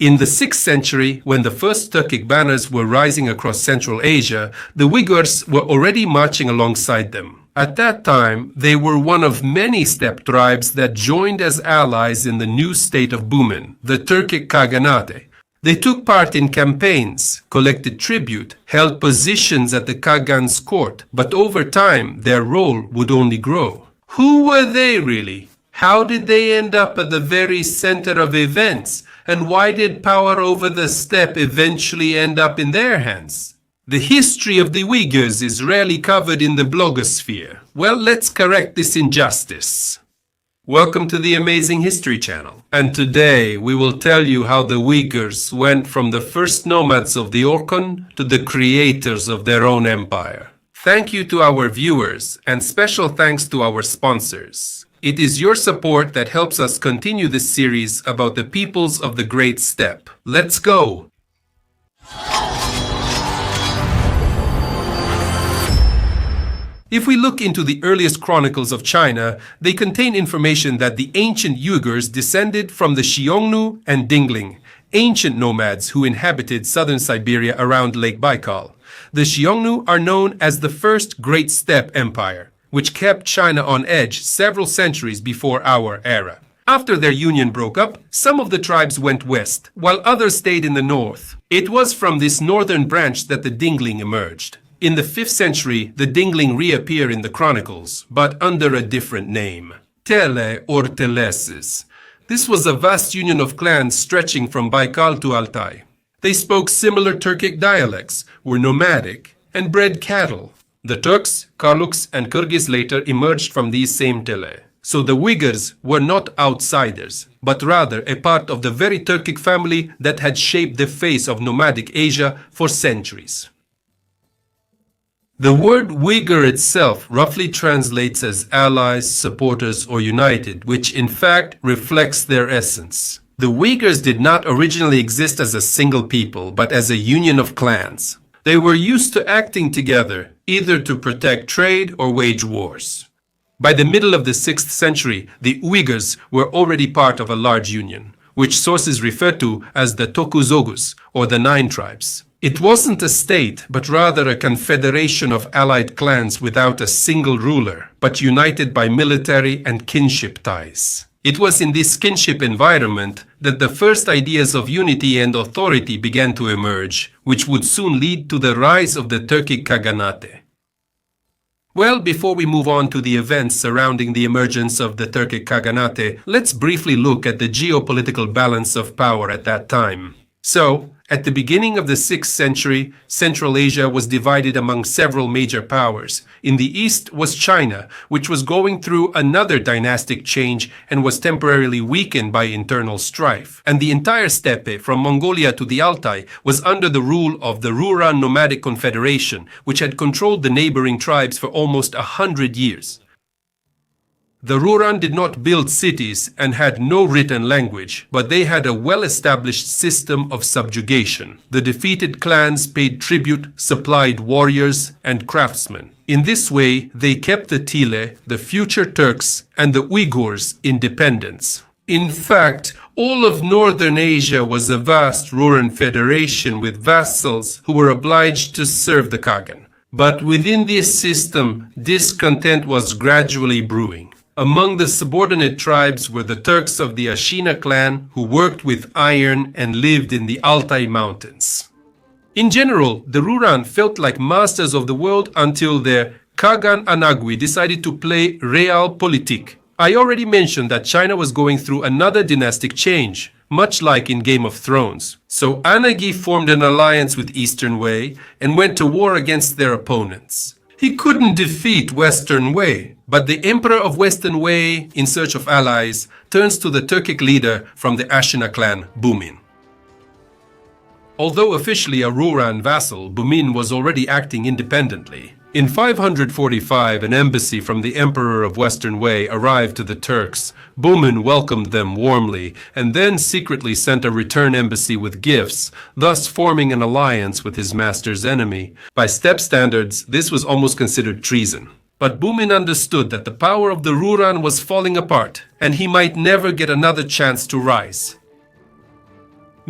In the 6th century, when the first Turkic banners were rising across Central Asia, the Uighurs were already marching alongside them. At that time, they were one of many steppe tribes that joined as allies in the new state of Bumin, the Turkic Khaganate. They took part in campaigns, collected tribute, held positions at the Khagan's court, but over time their role would only grow. Who were they really? How did they end up at the very center of events? And why did power over the steppe eventually end up in their hands? The history of the Uyghurs is rarely covered in the blogosphere. Well, let's correct this injustice. Welcome to the Amazing History Channel. And today we will tell you how the Uyghurs went from the first nomads of the Orkhon to the creators of their own empire. Thank you to our viewers, and special thanks to our sponsors. It is your support that helps us continue this series about the peoples of the Great Steppe. Let's go! If we look into the earliest chronicles of China, they contain information that the ancient Uyghurs descended from the Xiongnu and Dingling, ancient nomads who inhabited southern Siberia around Lake Baikal. The Xiongnu are known as the first Great Steppe Empire, which kept China on edge several centuries before our era. After their union broke up, some of the tribes went west, while others stayed in the north. It was from this northern branch that the Dingling emerged. In the 5th century, the Dingling reappear in the chronicles, but under a different name, Tele or Telesis. This was a vast union of clans stretching from Baikal to Altai. They spoke similar Turkic dialects, were nomadic, and bred cattle. The Turks, Karluks, and Kyrgyz later emerged from these same Tele. So the Uyghurs were not outsiders, but rather a part of the very Turkic family that had shaped the face of nomadic Asia for centuries. The word Uyghur itself roughly translates as allies, supporters, or united, which in fact reflects their essence. The Uyghurs did not originally exist as a single people, but as a union of clans. They were used to acting together, either to protect trade or wage wars. By the middle of the 6th century, the Uyghurs were already part of a large union, which sources refer to as the Tokuzogus, or the 9 tribes. It wasn't a state, but rather a confederation of allied clans without a single ruler, but united by military and kinship ties. It was in this kinship environment that the first ideas of unity and authority began to emerge, which would soon lead to the rise of the Turkic Khaganate. Well, before we move on to the events surrounding the emergence of the Turkic Khaganate, let's briefly look at the geopolitical balance of power at that time. So, at the beginning of the 6th century, Central Asia was divided among several major powers. In the east was China, which was going through another dynastic change and was temporarily weakened by internal strife. And the entire steppe, from Mongolia to the Altai, was under the rule of the Rouran nomadic confederation, which had controlled the neighboring tribes for almost 100 years. The Rouran did not build cities and had no written language, but they had a well-established system of subjugation. The defeated clans paid tribute, supplied warriors, and craftsmen. In this way, they kept the Tile, the future Turks, and the Uyghurs independent. In fact, all of northern Asia was a vast Rouran federation with vassals who were obliged to serve the Khagan. But within this system, discontent was gradually brewing. Among the subordinate tribes were the Turks of the Ashina clan, who worked with iron and lived in the Altai mountains. In general, the Rouran felt like masters of the world until their Khagan Anagui decided to play realpolitik. I already mentioned that China was going through another dynastic change, much like in Game of Thrones. So Anagi formed an alliance with Eastern Wei and went to war against their opponents. He couldn't defeat Western Wei, but the Emperor of Western Wei, in search of allies, turns to the Turkic leader from the Ashina clan, Bumin. Although officially a Rouran vassal, Bumin was already acting independently. In 545, an embassy from the Emperor of Western Wei arrived to the Turks. Bumin welcomed them warmly and then secretly sent a return embassy with gifts, thus forming an alliance with his master's enemy. By steppe standards, this was almost considered treason. But Bumin understood that the power of the Rouran was falling apart, and he might never get another chance to rise.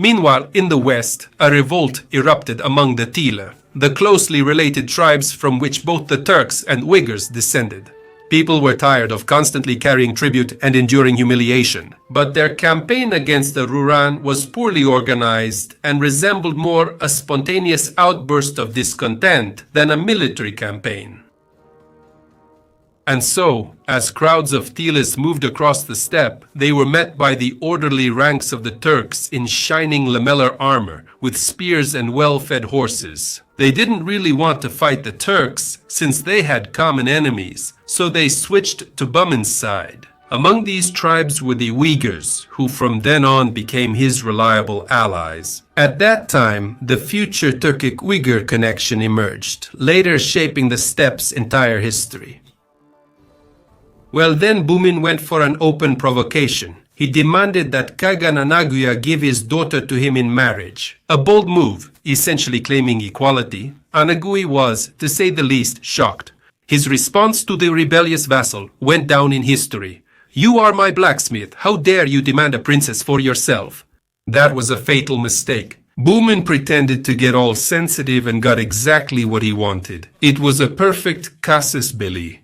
Meanwhile, in the west, a revolt erupted among the Tile, the closely related tribes from which both the Turks and Uyghurs descended. People were tired of constantly carrying tribute and enduring humiliation, but their campaign against the Rouran was poorly organized and resembled more a spontaneous outburst of discontent than a military campaign. And so, as crowds of Tilis moved across the steppe, they were met by the orderly ranks of the Turks in shining lamellar armor, with spears and well-fed horses. They didn't really want to fight the Turks, since they had common enemies, so they switched to Bumin's side. Among these tribes were the Uighurs, who from then on became his reliable allies. At that time, the future Turkic Uyghur connection emerged, later shaping the steppe's entire history. Well, then Bumin went for an open provocation. He demanded that Khaganate give his daughter to him in marriage. A bold move, essentially claiming equality. Anagui was, to say the least, shocked. His response to the rebellious vassal went down in history. "You are my blacksmith. How dare you demand a princess for yourself?" That was a fatal mistake. Bumin pretended to get all sensitive and got exactly what he wanted. It was a perfect casus belli.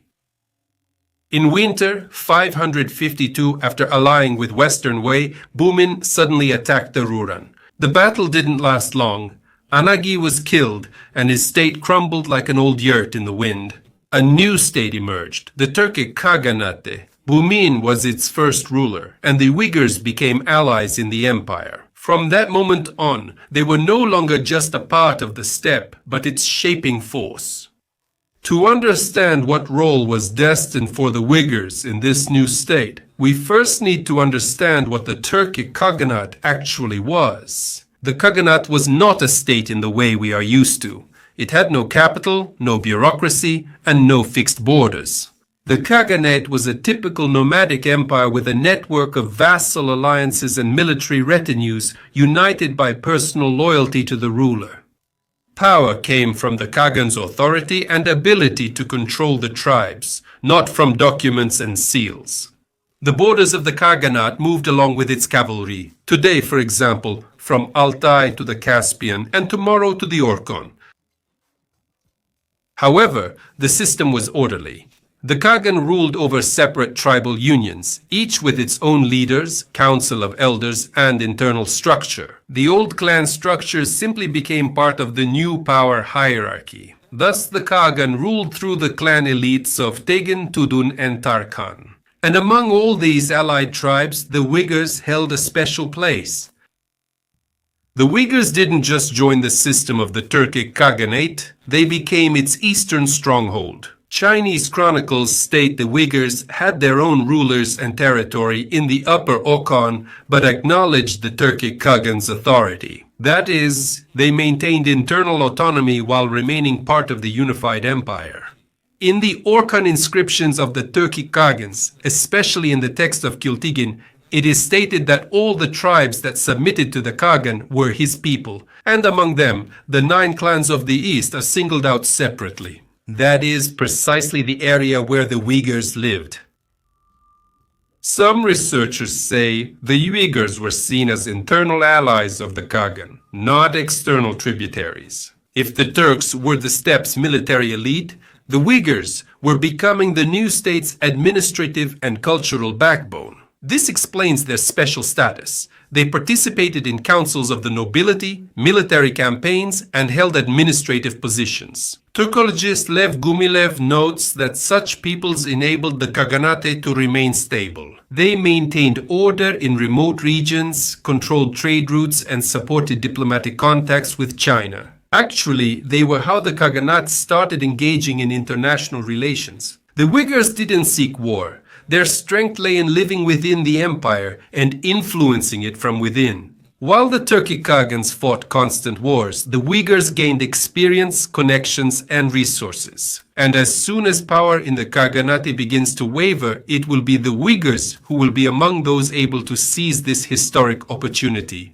In winter 552, after allying with Western Wei, Bumin suddenly attacked the Rouran. The battle didn't last long. Anagi was killed, and his state crumbled like an old yurt in the wind. A new state emerged, the Turkic Khaganate. Bumin was its first ruler, and the Uyghurs became allies in the empire. From that moment on, they were no longer just a part of the steppe, but its shaping force. To understand what role was destined for the Uyghurs in this new state, we first need to understand what the Turkic Khaganate actually was. The Khaganate was not a state in the way we are used to. It had no capital, no bureaucracy, and no fixed borders. The Khaganate was a typical nomadic empire with a network of vassal alliances and military retinues united by personal loyalty to the ruler. Power came from the Khagan's authority and ability to control the tribes, not from documents and seals. The borders of the Khaganate moved along with its cavalry, today, for example, from Altai to the Caspian and tomorrow to the Orkhon. However, the system was orderly. The Khagan ruled over separate tribal unions, each with its own leaders, council of elders, and internal structure. The old clan structures simply became part of the new power hierarchy. Thus, the Khagan ruled through the clan elites of Tegin, Tudun, and Tarkan. And among all these allied tribes, the Uighurs held a special place. The Uighurs didn't just join the system of the Turkic Khaganate, they became its eastern stronghold. Chinese chronicles state the Uyghurs had their own rulers and territory in the upper Orkhon, but acknowledged the Turkic Khagan's authority. That is, they maintained internal autonomy while remaining part of the unified empire. In the Orkhon inscriptions of the Turkic Khagans, especially in the text of Kiltigin, it is stated that all the tribes that submitted to the Khagan were his people, and among them, the 9 clans of the east are singled out separately. That is precisely the area where the Uyghurs lived. Some researchers say the Uyghurs were seen as internal allies of the Khagan, not external tributaries. If the Turks were the steppe's military elite, the Uyghurs were becoming the new state's administrative and cultural backbone. This explains their special status. They participated in councils of the nobility, military campaigns, and held administrative positions. Turkologist Lev Gumilev notes that such peoples enabled the Khaganate to remain stable. They maintained order in remote regions, controlled trade routes, and supported diplomatic contacts with China. Actually, they were how the Khaganate started engaging in international relations. The Uyghurs didn't seek war. Their strength lay in living within the empire and influencing it from within. While the Turkic Khagans fought constant wars, the Uyghurs gained experience, connections, and resources. And as soon as power in the Khaganate begins to waver, it will be the Uyghurs who will be among those able to seize this historic opportunity.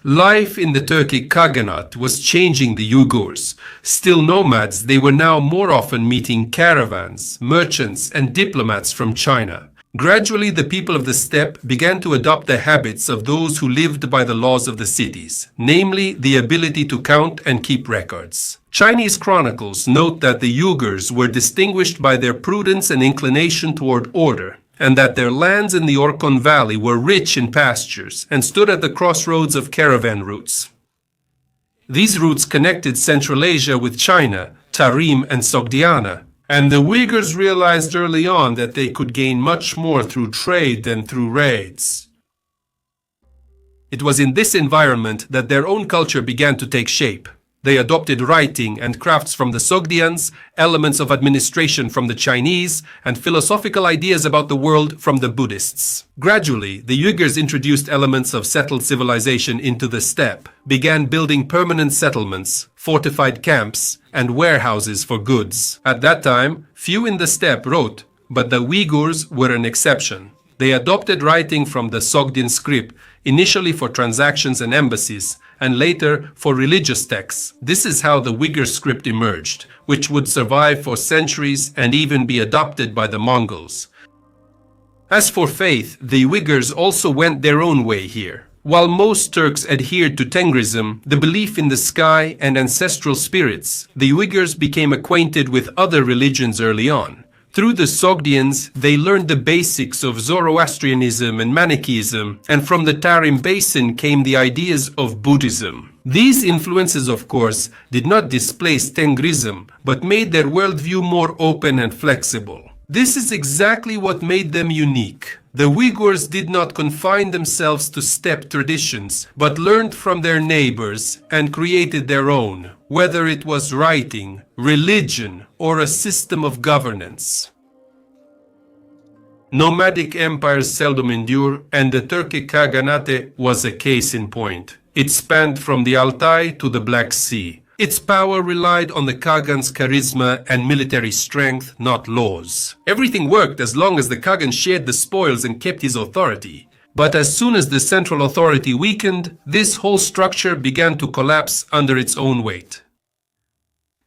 Life in the Turkic Khaganate was changing the Uighurs. Still nomads, they were now more often meeting caravans, merchants, and diplomats from China. Gradually, the people of the steppe began to adopt the habits of those who lived by the laws of the cities, namely the ability to count and keep records. Chinese chronicles note that the Uyghurs were distinguished by their prudence and inclination toward order, and that their lands in the Orkhon Valley were rich in pastures and stood at the crossroads of caravan routes. These routes connected Central Asia with China, Tarim and Sogdiana, and the Uyghurs realized early on that they could gain much more through trade than through raids. It was in this environment that their own culture began to take shape. They adopted writing and crafts from the Sogdians, elements of administration from the Chinese, and philosophical ideas about the world from the Buddhists. Gradually, the Uyghurs introduced elements of settled civilization into the steppe, began building permanent settlements, fortified camps, and warehouses for goods. At that time, few in the steppe wrote, but the Uighurs were an exception. They adopted writing from the Sogdian script, initially for transactions and embassies, and later for religious texts. This is how the Uyghur script emerged, which would survive for centuries and even be adopted by the Mongols. As for faith, the Uyghurs also went their own way here. While most Turks adhered to Tengrism, the belief in the sky and ancestral spirits, the Uyghurs became acquainted with other religions early on. Through the Sogdians, they learned the basics of Zoroastrianism and Manichaeism, and from the Tarim Basin came the ideas of Buddhism. These influences, of course, did not displace Tengrism, but made their worldview more open and flexible. This is exactly what made them unique. The Uyghurs did not confine themselves to steppe traditions, but learned from their neighbors and created their own, whether it was writing, religion, or a system of governance. Nomadic empires seldom endure, and the Turkic Khaganate was a case in point. It spanned from the Altai to the Black Sea. Its power relied on the Khagan's charisma and military strength, not laws. Everything worked as long as the Khagan shared the spoils and kept his authority. But as soon as the central authority weakened, this whole structure began to collapse under its own weight.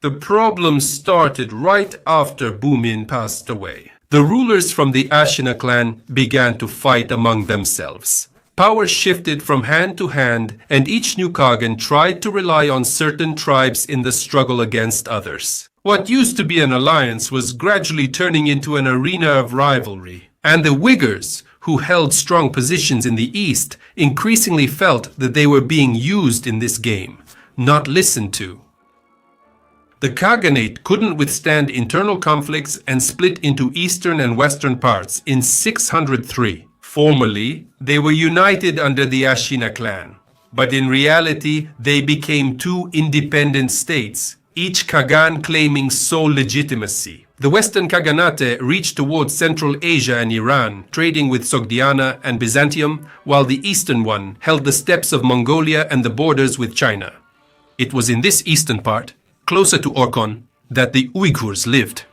The problem started right after Bumin passed away. The rulers from the Ashina clan began to fight among themselves. Power shifted from hand to hand, and each new Khagan tried to rely on certain tribes in the struggle against others. What used to be an alliance was gradually turning into an arena of rivalry. And the Uighurs, who held strong positions in the east, increasingly felt that they were being used in this game, not listened to. The Khaganate couldn't withstand internal conflicts and split into eastern and western parts in 603. Formally, they were united under the Ashina clan, but in reality, they became two independent states, each Khagan claiming sole legitimacy. The Western Khaganate reached towards Central Asia and Iran, trading with Sogdiana and Byzantium, while the eastern one held the steppes of Mongolia and the borders with China. It was in this eastern part, closer to Orkhon, that the Uyghurs lived.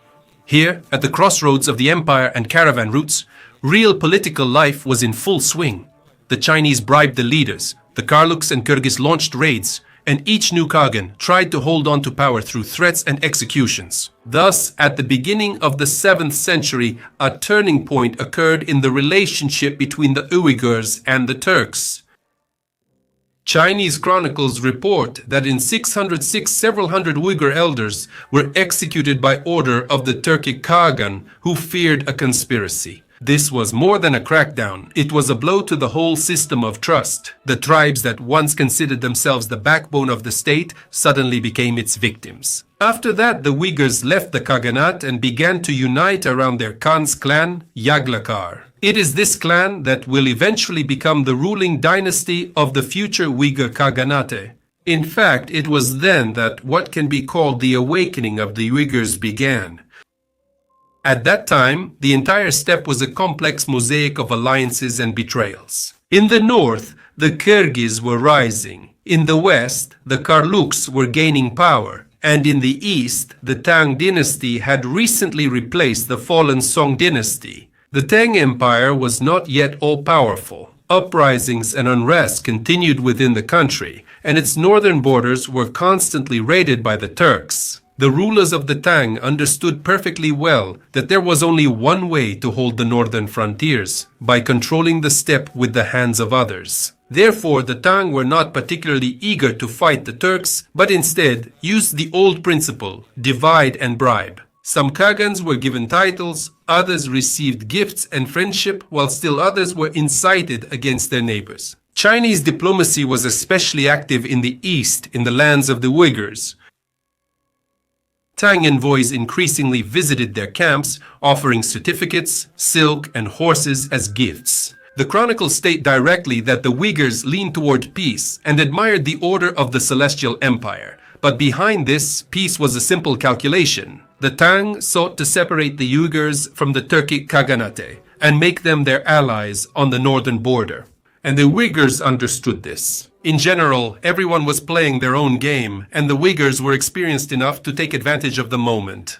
Here, at the crossroads of the empire and caravan routes, real political life was in full swing. The Chinese bribed the leaders, the Karluks and Kyrgyz launched raids, and each new Khagan tried to hold on to power through threats and executions. Thus, at the beginning of the 7th century, a turning point occurred in the relationship between the Uighurs and the Turks. Chinese chronicles report that in 606 several hundred Uyghur elders were executed by order of the Turkic Khagan, who feared a conspiracy. This was more than a crackdown. It was a blow to the whole system of trust. The tribes that once considered themselves the backbone of the state suddenly became its victims. After that, the Uyghurs left the Khaganate and began to unite around their Khan's clan, Yaglakar. It is this clan that will eventually become the ruling dynasty of the future Uyghur Khaganate. In fact, it was then that what can be called the awakening of the Uyghurs began. At that time, the entire steppe was a complex mosaic of alliances and betrayals. In the north, the Kyrgyz were rising. In the west, the Karluks were gaining power. And in the east, the Tang dynasty had recently replaced the fallen Song dynasty. The Tang Empire was not yet all-powerful. Uprisings and unrest continued within the country, and its northern borders were constantly raided by the Turks. The rulers of the Tang understood perfectly well that there was only one way to hold the northern frontiers, by controlling the steppe with the hands of others. Therefore, the Tang were not particularly eager to fight the Turks, but instead used the old principle, divide and bribe. Some Khagans were given titles, others received gifts and friendship, while still others were incited against their neighbors. Chinese diplomacy was especially active in the east, in the lands of the Uighurs. Tang envoys increasingly visited their camps, offering certificates, silk, and horses as gifts. The chronicles state directly that the Uyghurs leaned toward peace and admired the order of the Celestial Empire. But behind this, peace was a simple calculation. The Tang sought to separate the Uyghurs from the Turkic Khaganate and make them their allies on the northern border. And the Uyghurs understood this. In general, everyone was playing their own game, and the Uyghurs were experienced enough to take advantage of the moment.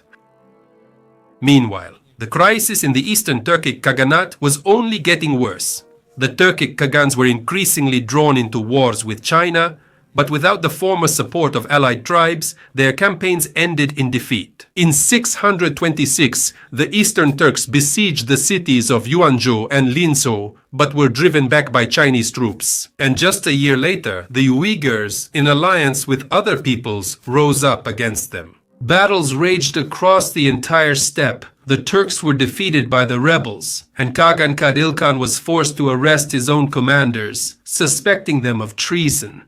Meanwhile, the crisis in the eastern Turkic Khaganate was only getting worse. The Turkic Khagans were increasingly drawn into wars with China, but without the former support of allied tribes, their campaigns ended in defeat. In 626, the Eastern Turks besieged the cities of Yuanzhou and Linzhou, but were driven back by Chinese troops. And just a year later, the Uighurs, in alliance with other peoples, rose up against them. Battles raged across the entire steppe. The Turks were defeated by the rebels, and Khagan Kadil Khan was forced to arrest his own commanders, suspecting them of treason.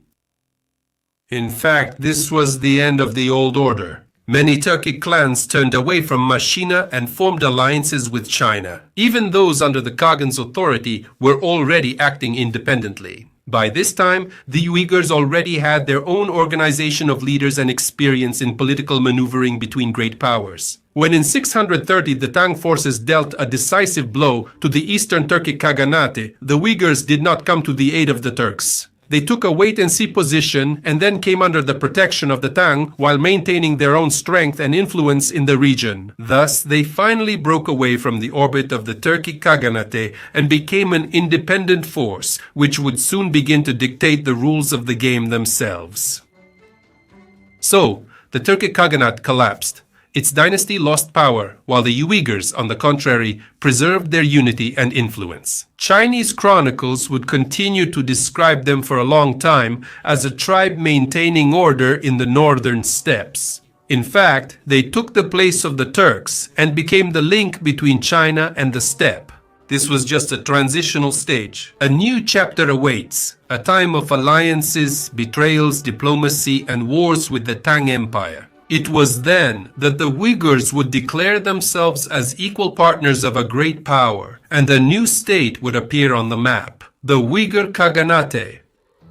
In fact, this was the end of the old order. Many Turkic clans turned away from Mashina and formed alliances with China. Even those under the Khagan's authority were already acting independently. By this time, the Uyghurs already had their own organization of leaders and experience in political maneuvering between great powers. When in 630 the Tang forces dealt a decisive blow to the Eastern Turkic Khaganate, the Uyghurs did not come to the aid of the Turks. They took a wait-and-see position and then came under the protection of the Tang while maintaining their own strength and influence in the region. Thus, they finally broke away from the orbit of the Turkic Khaganate and became an independent force, which would soon begin to dictate the rules of the game themselves. So, the Turkic Khaganate collapsed. Its dynasty lost power, while the Uyghurs, on the contrary, preserved their unity and influence. Chinese chronicles would continue to describe them for a long time as a tribe maintaining order in the northern steppes. In fact, they took the place of the Turks and became the link between China and the steppe. This was just a transitional stage. A new chapter awaits, a time of alliances, betrayals, diplomacy, and wars with the Tang Empire. It was then that the Uyghurs would declare themselves as equal partners of a great power, and a new state would appear on the map, the Uyghur Khaganate.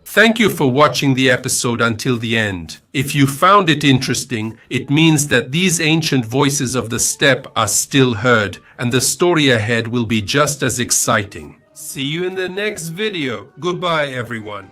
Thank you for watching the episode until the end. If you found it interesting, it means that these ancient voices of the steppe are still heard, and the story ahead will be just as exciting. See you in the next video. Goodbye, everyone.